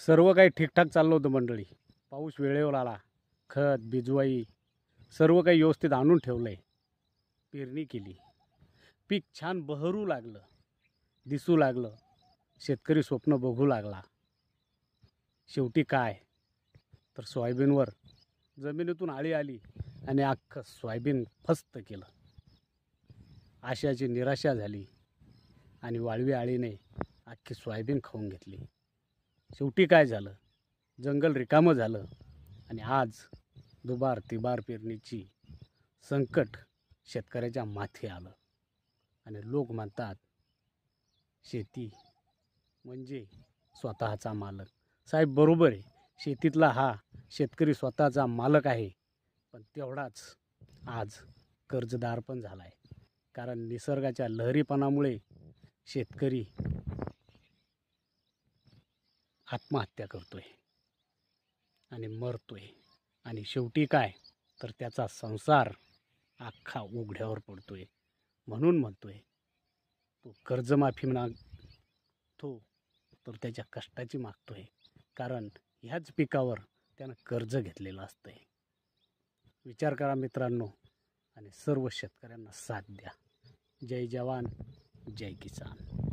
सर्व काही ठीकठाक चाललं होतं मंडळी. पाऊस वेळेवर आला, खत बिजवाई सर्व काही व्यवस्थित आणून ठेवलं आहे. पेरणी केली, पीक छान बहरू लागलं, दिसू लागलं, शेतकरी स्वप्न बघू लागला. शेवटी काय तर सोयाबीनवर जमिनीतून आळी आली आणि अख्खं सोयाबीन फस्त केलं. आशाची निराशा झाली आणि वाळवी आळीने अख्खी सोयाबीन खाऊन घेतली. शेवटी काय झालं, जंगल रिकामं झालं आणि आज दुबार तिबार पेरणीची संकट शेतकऱ्याच्या माथी आलं. आणि लोक म्हणतात शेती म्हणजे स्वतःचा मालक. साहेब बरोबर आहे, शेतीतला हा शेतकरी स्वतःचा मालक आहे, पण तेवढाच आज कर्जदार पण झाला आहे. कारण निसर्गाच्या लहरीपणामुळे शेतकरी आत्महत्या करतोय आणि मरतोय. आणि शेवटी काय तर त्याचा संसार अख्खा उघड्यावर पडतोय. म्हणून म्हणतोय तो कर्जमाफी मागतो तर त्याच्या कष्टाची मागतोय. कारण ह्याच पिकावर त्यानं कर्ज घेतलेलं असतंय. विचार करा मित्रांनो आणि सर्व शेतकऱ्यांना साथ द्या. जय जवान जय किसान.